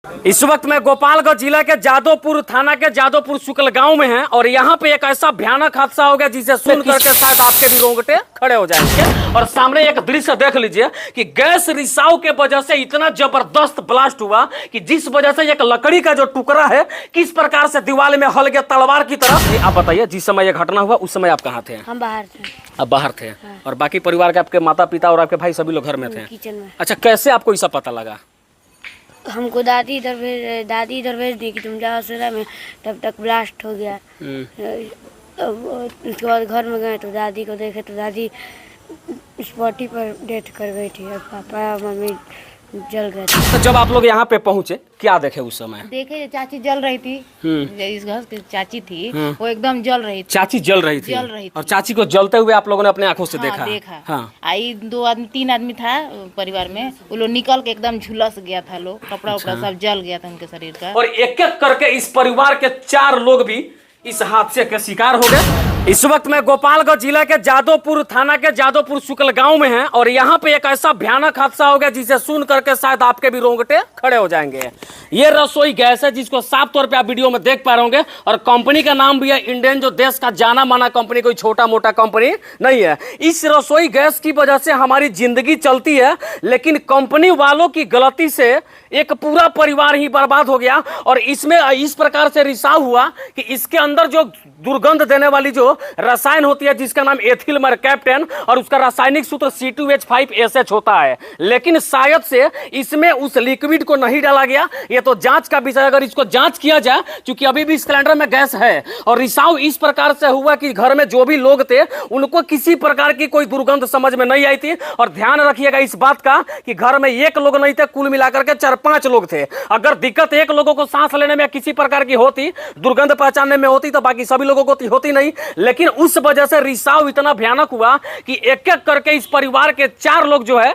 इस वक्त मैं गोपालगंज जिला के जादवपुर थाना के जादवपुर शुक्ल गांव में है और यहाँ पे एक ऐसा भयानक हादसा हो गया जिसे सुन करके शायद आपके भी रोंगटे खड़े हो जाएंगे। और सामने एक दृश्य देख लीजिए कि गैस रिसाव के वजह से इतना जबरदस्त ब्लास्ट हुआ कि जिस वजह से एक लकड़ी का जो टुकड़ा है किस प्रकार से दीवार में हल गया तलवार की तरह। आप बताइए, जिस समय यह घटना हुआ उस समय आप कहाँ थे? हम बाहर थे। अब बाहर थे। हाँ। और बाकी परिवार के आपके माता पिता और आपके भाई सभी लोग घर में थे? किचन में। अच्छा, कैसे आपको इसका पता लगा? हमको दादी इधर भेज दी कि तुम जाओ सोरा में, तब तक ब्लास्ट हो गया। उसके बाद घर में गए तो दादी को देखे तो दादी स्पॉटी पर डेथ कर गई थी और पापा और मम्मी जल गए थे। तो जब आप लोग यहाँ पे पहुँचे क्या देखे उस समय? देखे चाची जल रही थी। इस घर की चाची थी, वो एकदम जल रही थी। चाची जल रही थी और चाची को जलते हुए आप लोगों ने अपने आंखों से देखा? हाँ। आई 3 आदमी था परिवार में, वो लोग निकल के एकदम झुलस गया था, लोग कपड़ा उपड़ा सब जल गया था उनके शरीर का। और एक एक करके इस परिवार के 4 लोग भी इस हादसे के शिकार हो गए। इस वक्त मैं गोपालगंज जिला के जादवपुर थाना के जादवपुर शुक्ल गांव में है और यहाँ पे एक ऐसा भयानक हादसा हो गया जिसे सुन करके शायद आपके भी रोंगटे खड़े हो जाएंगे। ये रसोई गैस है जिसको साफ तौर पे आप वीडियो में देख पा रहे होंगे और कंपनी का नाम भी है इंडियन, जो देश का जाना माना कंपनी, कोई छोटा मोटा कंपनी नहीं है। इस रसोई गैस की वजह से हमारी जिंदगी चलती है, लेकिन कंपनी वालों की गलती से एक पूरा परिवार ही बर्बाद हो गया। और इसमें इस प्रकार से रिसाव हुआ कि इसके अंदर जो दुर्गंध देने वाली जो रसायन होती है जिसका नाम एथिल मरकैप्टन और उसका रासायनिक सूत्र C2H5SH होता है, लेकिन शायद से इसमें उस लिक्विड को नहीं डाला गया। ये तो जांच का विषय, अगर इसको जांच किया जाए, क्योंकि अभी भी सिलेंडर में गैस है। और रिसाव इस प्रकार से हुआ कि घर में जो भी लोग थे उनको किसी प्रकार की कोई दुर्गंध समझ में नहीं आई थी। और ध्यान रखिएगा इस बात का कि घर में 1 लोग नहीं थे, कुल मिलाकर के 4-5 लोग थे। अगर दिक्कत 1 लोगों को सांस लेने में किसी प्रकार की होती, दुर्गंध पहचानने में होती, तो बाकी सभी लोगों को होती नहीं। लेकिन उस वजह से रिसाव इतना भयानक हुआ कि एक एक करके इस परिवार के 4 लोग जो है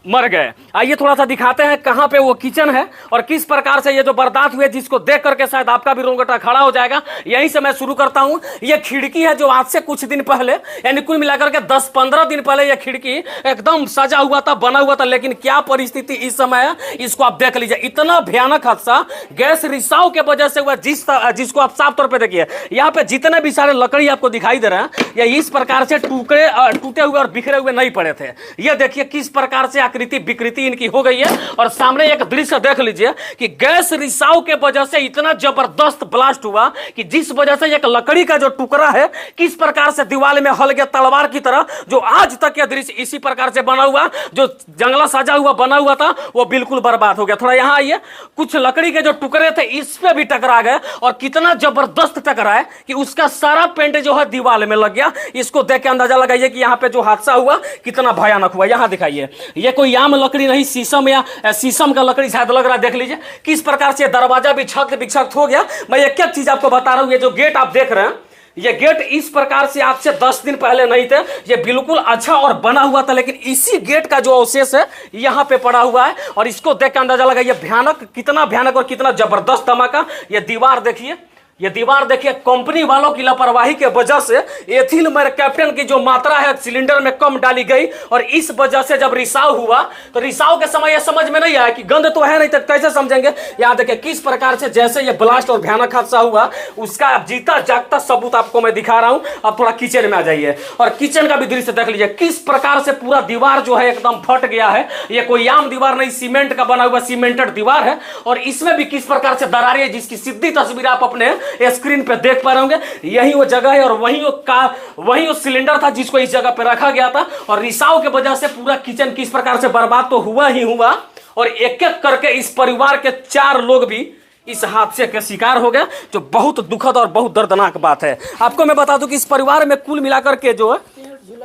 मर गए। आइए थोड़ा सा दिखाते हैं कहां पे वो किचन है और किस प्रकार से ये जो बर्दाश्त हुए, जिसको देख करके शायद आपका भी रोंगटा खड़ा हो जाएगा। यहीं से मैं शुरू करता हूं। ये खिड़की है जो आज से कुछ दिन पहले, यानी कुल मिलाकर के 10-15 दिन पहले ये खिड़की एकदम सजा हुआ था, बना हुआ था, लेकिन क्या परिस्थिति इस समय है इसको आप देख लीजिए। इतना भयानक हादसा गैस रिसाव के वजह से हुआ, जिसको आप साफ तौर पर देखिए। यहाँ पे जितने भी सारे लकड़ी आपको दिखाई दे रहे हैं ये इस प्रकार से टूटे हुए और बिखरे हुए नहीं पड़े थे। ये देखिए किस प्रकार से आकृति विकृति इनकी हो गई है। और सामने एक दृश्य देख लीजिए कि गैस रिसाव के वजह से इतना जबरदस्त ब्लास्ट हुआ कि जिस वजह से एक लकड़ी का जो टुकड़ा है किस प्रकार से दीवार में हल गया तलवार की तरह। जो आज तक यह दृश्य इसी प्रकार से बना हुआ, जो जंगला सजा हुआ बना हुआ था, वो बिल्कुल बर्बाद हो गया। थोड़ा यहां आइए, कुछ लकड़ी के जो टुकड़े थे इस पे भी टकरा गए और कितना जबरदस्त टकराए कि उसका सारा पेंट जो है दीवार में लग गया। इसको देख के अंदाजा लगाइए कि यहाँ पे जो हादसा हुआ कितना भयानक हुआ। यहां दिखाइए, ये कोई आम लकड़ी नहीं, शीशम या शीशम का लकड़ी शायद लग रहा है। देख लीजिए किस प्रकार से दरवाजा भी क्षत हो गया। मैं एक एक चीज आपको बता रहा हूं। ये जो गेट आप देख रहे हैं, ये गेट इस प्रकार से आज से 10 दिन पहले नहीं थे, ये बिल्कुल अच्छा और बना हुआ था, लेकिन इसी गेट का जो अवशेष है यहाँ पे पड़ा हुआ है। और इसको देख के अंदाजा लगाइए भयानक, कितना भयानक और कितना जबरदस्त धमाका। ये दीवार देखिए, ये दीवार देखिए, कंपनी वालों की लापरवाही के वजह से एथिल मरकैप्टन की जो मात्रा है सिलेंडर में कम डाली गई और इस वजह से जब रिसाव हुआ तो रिसाव के समय यह समझ में नहीं आया कि गंध तो है नहीं, तो कैसे समझेंगे। यहाँ देखिए किस प्रकार से जैसे ये ब्लास्ट और भयानक हादसा हुआ उसका जीता जागता सबूत आपको मैं दिखा रहा हूं। अब थोड़ा किचन में आ जाइए और किचन का भी दृश्य देख लीजिए किस प्रकार से पूरा दीवार जो है एकदम फट गया है। ये कोई आम दीवार नहीं, सीमेंट का बना हुआ सीमेंटेड दीवार है और इसमें भी किस प्रकार से दरारें है, जिसकी सीधी तस्वीर आप अपने स्क्रीन पे देख पा रहे होंगे। यही वो जगह है और वही वो सिलेंडर था जिसको इस जगह पे रखा गया था। और रिसाव के वजह से पूरा किचन किस प्रकार से बर्बाद तो हुआ ही हुआ और एक एक करके इस परिवार के 4 लोग भी इस हादसे के शिकार हो गए, जो बहुत दुखद और बहुत दर्दनाक बात है। आपको मैं बता दूं कि इस परिवार में कुल मिलाकर के जो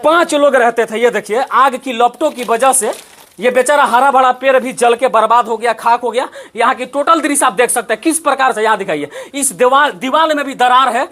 5 लोग रहते थे। ये देखिए आग की लपटों की वजह से ये बेचारा हरा भरा पेड़ भी जल के बर्बाद हो गया, खाक हो गया। यहाँ की टोटल दृश्य आप देख सकते हैं किस प्रकार से। यहाँ दिखाइए, इस दीवार में भी दरार है।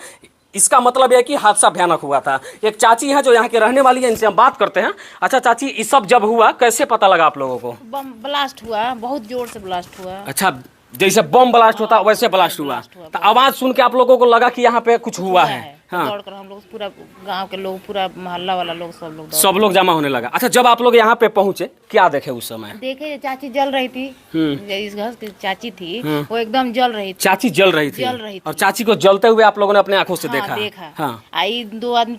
इसका मतलब यह कि हादसा भयानक हुआ था। एक चाची है जो यहाँ के रहने वाली है, इनसे हम बात करते हैं। अच्छा चाची, ये सब जब हुआ कैसे पता लगा आप लोगों को? बम ब्लास्ट हुआ, बहुत जोर से ब्लास्ट हुआ। अच्छा, जैसे बम ब्लास्ट होता वैसे ब्लास्ट हुआ। तो आवाज सुन के आप लोगों को लगा कि यहाँ पे कुछ हुआ है। हाँ। दौड़ कर हम लोग पूरा गांव के लोग, पूरा मोहल्ला वाला लोग, सब लोग जमा होने लगा। अच्छा, जब आप लोग यहाँ पे पहुँचे क्या देखे उस समय? देखे चाची जल रही थी। इस घर की चाची थी, वो एकदम जल रही थी। चाची जल रही थी? जल रही थी। और चाची को जलते हुए आप लोगों ने अपने आंखों से देखा? देखा। हाँ। आई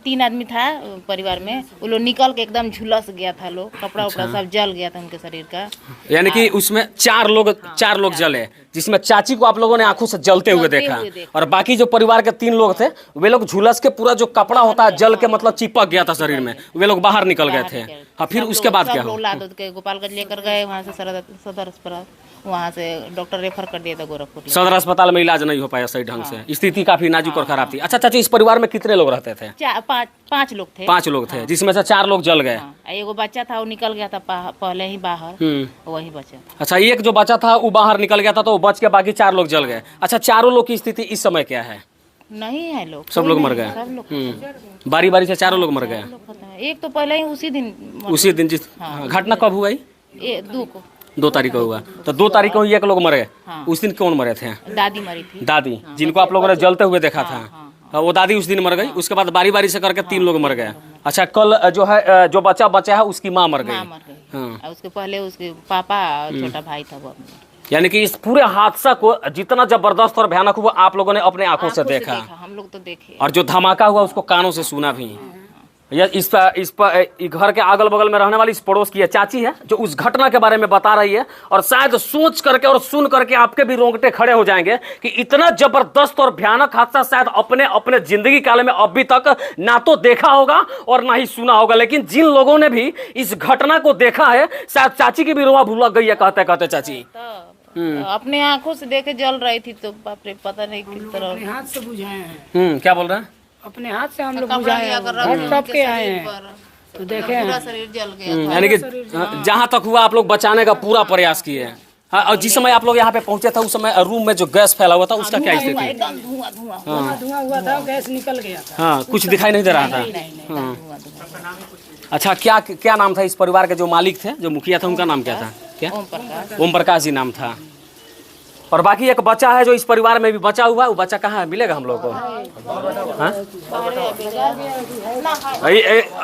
3 आदमी था परिवार में, वो लोग निकल के एकदम झुलस गया था लोग, कपड़ा उपड़ा सब जल गया था उनके शरीर का। यानी कि उसमें चार लोग जले, जिसमें चाची को आप लोगों ने आंखों से जलते हुए देखा, और बाकी जो परिवार के 3 लोग थे वे लोग झुलस के पूरा जो कपड़ा होता है जल के मतलब चिपक गया था शरीर में, वे लोग बाहर निकल गए थे। हाँ, फिर उसके बाद क्या हुआ? लाद के गोपालगंज लेकर गए, वहाँ से सदर अस्पताल, वहाँ से डॉक्टर रेफर कर दिया था गोरखपुर। सदर अस्पताल में इलाज नहीं हो पाया सही ढंग से, स्थिति काफी नाजुक और खराब थी। अच्छा चाची, इस परिवार में कितने लोग रहते थे? 5 लोग थे। 5 लोग थे, जिसमें से 4 लोग जल गए। एगो बच्चा था, वो निकल गया था पहले ही बाहर, वही बच्चा। अच्छा, एक जो बच्चा था वो बाहर निकल गया था, तो वो बच के बाकी 4 लोग जल गए। अच्छा, चारों लोग की स्थिति इस समय क्या है? नहीं है लोग, सब लोग मर गए। सब लोग बारी बारी से चारों लोग मर गए। एक तो पहले ही उसी दिन जिस घटना कब हुआ? 2 तारीख को हुआ। तो 2 तारीख को ही 1 लोग मरे। उस दिन कौन मरे थे? दादी मरी थी। दादी, जिनको आप लोगों ने जलते हुए देखा था, वो दादी उस दिन मर गई। उसके बाद बारी बारी से करके 3 लोग मर गए। अच्छा, कल जो है जो बच्चा बचा है उसकी माँ मर गई। हाँ। उसके पहले उसके पापा और छोटा भाई था वो। यानी कि इस पूरे हादसा को जितना जबरदस्त और भयानक हुआ आप लोगों ने अपने आंखों से देखा। हम लोग तो देखे, और जो धमाका हुआ उसको कानों से सुना भी। इस घर के अगल बगल में रहने वाली इस पड़ोस की चाची है जो उस घटना के बारे में बता रही है, और शायद सोच करके और सुन करके आपके भी रोंगटे खड़े हो जाएंगे कि इतना जबरदस्त और भयानक हादसा शायद अपने जिंदगी काल में अभी तक ना तो देखा होगा और ना ही सुना होगा। लेकिन जिन लोगों ने भी इस घटना को देखा है, शायद चाची की भी रोआ भुलक गई है कहते कहते। चाची अपने आंखों से देखे जल रही थी, तो बाप रे, पता नहीं किस तरह हाथ से बुझाए हैं। क्या बोल रहे हैं? अपने हाथ से हम लोग बुझाए हैं, सब के आए हैं तो देखे हैं। पूरा शरीर जल गया था। यानी कि जहां तक हुआ आप लोग बचाने का पूरा प्रयास किए हैं। हाँ, और जिस समय आप लोग यहाँ पे पहुंचे थे उस समय रूम में जो गैस फैला हुआ था उसका क्या स्थिति? एकदम धुआं हुआ था, गैस निकल गया था। हाँ, कुछ दिखाई नहीं दे रहा था। हाँ। अच्छा, क्या नाम था इस परिवार के जो मालिक थे, जो मुखिया था, उनका नाम क्या था? क्या? ओम प्रकाश जी नाम था। और बाकी एक बच्चा है जो इस परिवार में भी बचा हुआ है, वो बच्चा कहाँ है? मिलेगा हम लोग को? हाँ?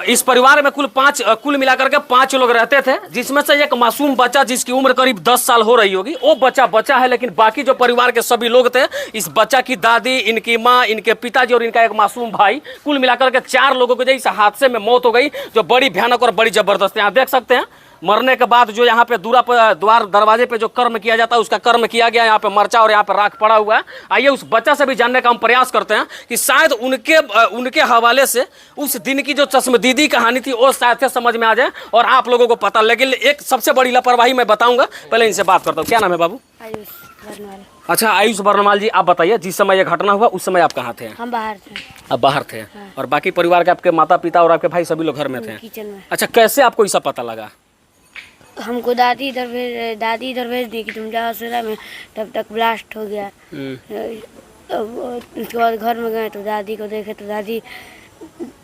इस परिवार में कुल मिलाकर के 5 लोग रहते थे, जिसमें से एक मासूम बच्चा जिसकी उम्र करीब 10 साल हो रही होगी, वो बच्चा है। लेकिन बाकी जो परिवार के सभी लोग थे, इस बच्चा की दादी, इनकी माँ, इनके पिताजी और इनका एक मासूम भाई, कुल मिलाकर के 4 लोगों की इस हादसे में मौत हो गई, जो बड़ी भयानक और बड़ी जबरदस्त। यहाँ देख सकते हैं मरने के बाद जो यहाँ पे द्वार दरवाजे पे जो कर्म किया जाता है उसका कर्म किया गया। यहाँ पे मर्चा और यहाँ पे राख पड़ा हुआ है। आइए उस बच्चा से भी जानने का हम प्रयास करते हैं कि शायद उनके हवाले से उस दिन की जो चश्मदीदी कहानी थी वो शायद से समझ में आ जाए और आप लोगों को पता। लेकिन एक सबसे बड़ी लापरवाही मैं बताऊंगा, पहले इनसे बात करता हूँ। क्या नाम है बाबू? आयुष बरनवाल। अच्छा, आयुष बरनवाल जी, आप बताइए जिस समय ये घटना हुआ उस समय आप कहाँ थे? हम बाहर थे। आप बाहर थे? हाँ। और बाकी परिवार के आपके माता पिता और आपके भाई सभी लोग घर में थे? किचन में। अच्छा, कैसे आपको इसका पता लगा? हमको दादी इधर भेज दी कि तुम जाओ असुरा में, तब तक ब्लास्ट हो गया। उसके बाद घर में गए तो दादी को देखे तो दादी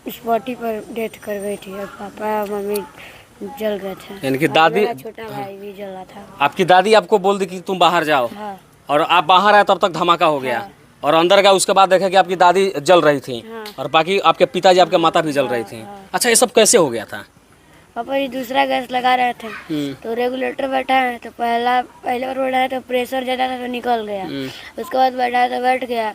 स्पॉटी पर डेथ कर गई थी, और पापा और मम्मी जल गए थे। यानी कि दादी, छोटा भाई भी जला था। आपकी दादी आपको बोल दी कि तुम बाहर जाओ? हाँ। और आप बाहर आए तब तक धमाका हो गया। हाँ। और अंदर गए उसके बाद देखे कि आपकी दादी जल रही थी। हाँ। और बाकी आपके पिताजी, आपके माता भी जल रही थी। हाँ। अच्छा, ये सब कैसे हो गया था? पापा जी दूसरा गैस लगा रहे थे तो रेगुलेटर बैठा है, तो पहले बार बैठा है तो प्रेशर ज़्यादा था तो निकल गया। उसके बाद बैठा है तो बैठ गया,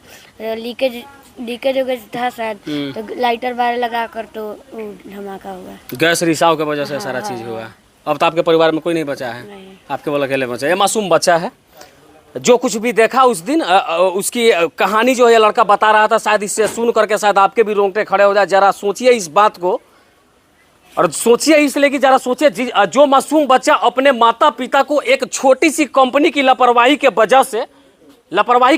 लीकेज हो गया था शायद, तो लाइटर बाहर लगा कर तो धमाका हुआ। गैस रिसाव की वजह से सारा चीज़ हुआ। अब तो आपके परिवार में कोई नहीं बचा है? आपके बोला अकेले बचा। ये मासूम बच्चा है जो कुछ भी देखा उस दिन, उसकी कहानी जो है लड़का बता रहा था, शायद इससे सुन करके शायद आपके भी रोंगटे खड़े हो जाए। जरा सोचिए इस बात को, और सोचिए इसलिए कि जरा सोचिए जो मासूम बच्चा अपने माता पिता को एक छोटी सी कंपनी की लापरवाही के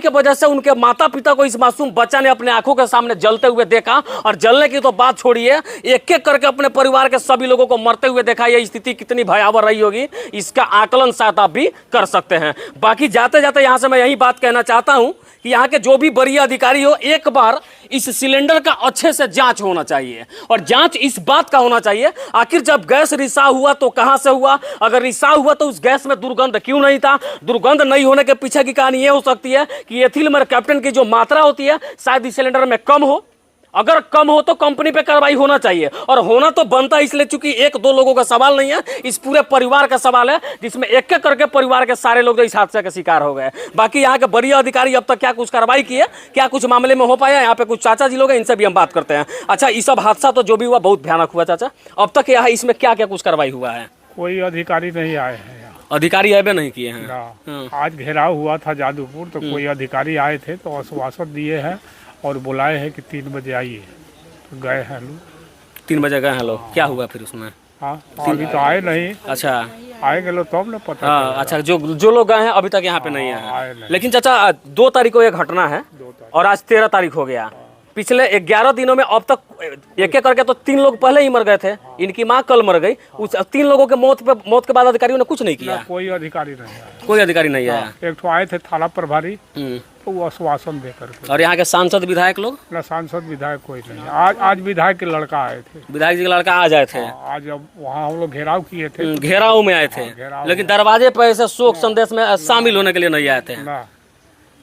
वजह से उनके माता पिता को इस मासूम बच्चा ने अपने आंखों के सामने जलते हुए देखा। और जलने की तो बात छोड़िए, एक एक करके अपने परिवार के सभी लोगों को मरते हुए देखा। ये स्थिति कितनी भयावह रही होगी इसका आकलन शायद आप भी कर सकते हैं। बाकी जाते जाते यहाँ से मैं यही बात कहना चाहता हूँ कि यहाँ के जो भी वरीय अधिकारी हो, एक बार इस सिलेंडर का अच्छे से जांच होना चाहिए। और जांच इस बात का होना चाहिए, आखिर जब गैस रिसाव हुआ तो कहां से हुआ? अगर रिसाव हुआ तो उस गैस में दुर्गंध क्यों नहीं था? दुर्गंध नहीं होने के पीछे की कहानी यह हो सकती है कि एथिल कैप्टन की जो मात्रा होती है शायद इस सिलेंडर में कम हो, अगर कम हो तो कंपनी पे कार्रवाई होना चाहिए, और होना तो बनता इसलिए चूंकि एक दो लोगों का सवाल नहीं है, इस पूरे परिवार का सवाल है, जिसमें एक एक करके परिवार के सारे लोग जो इस हादसे का शिकार हो गए। बाकी यहाँ के बड़ी अधिकारी अब तक क्या कुछ कार्रवाई की है, क्या कुछ मामले में हो पाया, यहाँ पे कुछ चाचा जी लोग हैं, इनसे भी हम बात करते हैं। अच्छा, ये सब हादसा तो जो भी हुआ बहुत भयानक हुआ चाचा, अब तक यहाँ इसमें क्या क्या कुछ कार्रवाई हुआ है? कोई अधिकारी नहीं आए हैं यहाँ। अधिकारी आए नहीं किए हैं? ना। आज घेराव हुआ था जादूपुर, तो कोई अधिकारी आए थे तो आश्वासन दिए हैं और बुलाए हैं कि 3 बजे आइए, तो गए हैं लोग। 3 बजे गए हैं लोग, क्या हुआ फिर उसमें? हाँ, अभी तो आए नहीं। अच्छा, आएंगे लोग तब ना पता हाँ, चलेगा। अच्छा, जो लोग गए हैं अभी तक यहाँ पे नहीं आए है। नहीं। लेकिन चाचा 2 तारीख को एक घटना है और आज 13 तारीख हो गया। पिछले 11 दिनों में अब तक एक एक करके तो 3 लोग पहले ही मर गए थे, इनकी माँ कल मर गई। उस 3 लोगों के मौत के बाद अधिकारियों ने कुछ नहीं किया? कोई अधिकारी नहीं आया। कोई अधिकारी नहीं आया। एक तो आए थे थाना प्रभारी, तो वो आश्वासन दे करके। और यहाँ के सांसद विधायक लोग? ना सांसद विधायक कोई नहीं। आज विधायक के लड़का आए थे। विधायक जी का लड़का आ जाए थे। आज अब वहाँ हम लोग घेराव किए थे, घेराव में आए थे, घेराव लेकिन दरवाजे पर ऐसे शोक संदेश में शामिल होने के लिए नहीं आए थे। ना।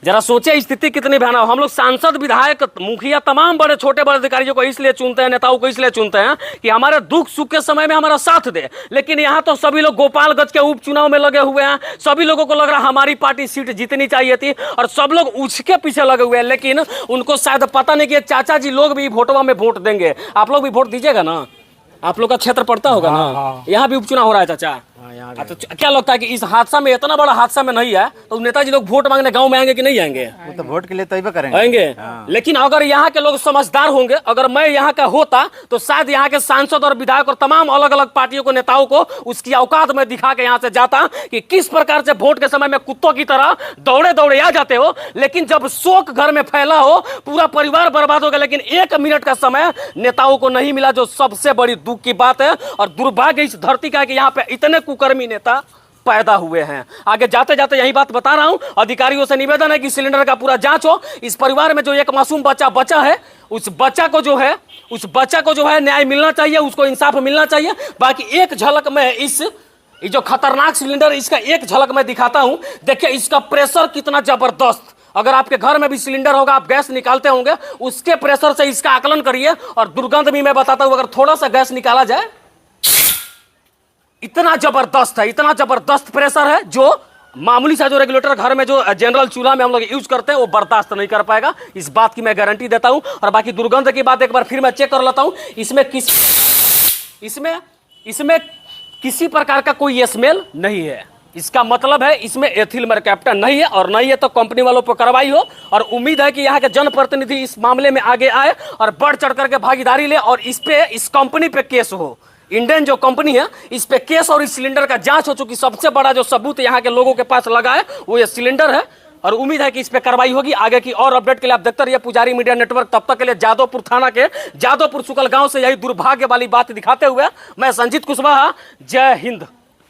जरा सोचे स्थिति कितनी भयानक। हम लोग सांसद, विधायक, मुखिया, तमाम बड़े छोटे बड़े अधिकारियों को इसलिए चुनते हैं, नेताओं को इसलिए चुनते हैं कि हमारे दुख सुख के समय में हमारा साथ दे। लेकिन यहाँ तो सभी लोग गोपालगंज के उपचुनाव में लगे हुए हैं, सभी लोगों को लग रहा है हमारी पार्टी सीट जीतनी चाहिए थी, और सब लोग उसके पीछे लगे हुए हैं। लेकिन उनको शायद पता नहीं कि चाचा जी लोग भी वोटवा में वोट देंगे। आप लोग भी वोट दीजिएगा ना? आप लोग का क्षेत्र पड़ता होगा ना? यहाँ भी उपचुनाव हो रहा है चाचा। तो क्या लगता है कि इस हादसा में, इतना बड़ा हादसा में नहीं है तो नेताजी लोग वोट मांगने गांव में आएंगे कि नहीं आएंगे? वो तो वोट के लिए तय करेंगे। आएंगे। लेकिन अगर यहाँ के लोग समझदार होंगे, अगर मैं यहाँ का होता तो शायद यहाँ के सांसद और विधायक और तमाम अलग अलग पार्टियों को, नेताओं को उसकी औकात में दिखा के यहाँ से जाता कि किस प्रकार से वोट के समय में कुत्तों की तरह दौड़े दौड़े आ जाते हो। लेकिन जब शोक घर में फैला हो, पूरा परिवार बर्बाद हो गया, लेकिन 1 मिनट का समय नेताओं को नहीं मिला, जो सबसे बड़ी दुख की बात है। और दुर्भाग्य इस धरती का है कि यहाँ पे इतने कुकर्मी नेता पैदा हुए हैं। आगे जाते जाते यही बात बता रहा हूं, अधिकारियों से निवेदन है कि सिलेंडर का पूरा जांच हो। इस परिवार में जो एक मासूम बच्चा है, उस बच्चा को जो है न्याय मिलना चाहिए, उसको इंसाफ मिलना चाहिए। बाकी एक झलक में ये जो खतरनाक सिलेंडर, इसका एक झलक मैं दिखाता हूं। देखिए इसका प्रेशर कितना जबरदस्त। अगर आपके घर में भी सिलेंडर होगा, आप गैस निकालते होंगे, उसके प्रेशर से इसका आकलन करिए। और दुर्गंध भी मैं बताता हूं, अगर थोड़ा सा गैस निकाला जाए, इतना जबरदस्त प्रेशर है, जो मामूली सा जो रेगुलेटर घर में जो जनरल चूल्हा में हम लोग यूज करते हैं वो बर्दाश्त नहीं कर पाएगा। इस बात की मैं गारंटी देता हूं। और बाकी दुर्गंध की बात एक बार फिर मैं चेक कर लेता हूं। इसमें किसी प्रकार का कोई स्मेल नहीं है। इसका मतलब है इसमें एथिल मरकैप्टन नहीं है, और नहीं है तो कंपनी वालों पर कार्रवाई हो। और उम्मीद है कि यहाँ के जनप्रतिनिधि इस मामले में आगे आए और बढ़ चढ़ करके भागीदारी ले, और इस कंपनी पे केस हो। इंडियन जो कंपनी है, इस पे केस और इस सिलेंडर का जांच हो चुकी। सबसे बड़ा जो सबूत यहाँ के लोगों के पास लगा है वो ये सिलेंडर है, और उम्मीद है कि इस पे कार्रवाई होगी। आगे की और अपडेट के लिए आप देखते रहिए पुजारी मीडिया नेटवर्क। तब तक के लिए जादवपुर थाना के जादवपुर सुकल गांव से यही दुर्भाग्य वाली बात दिखाते हुए मैं संजीत कुशवाहा, जय हिंद।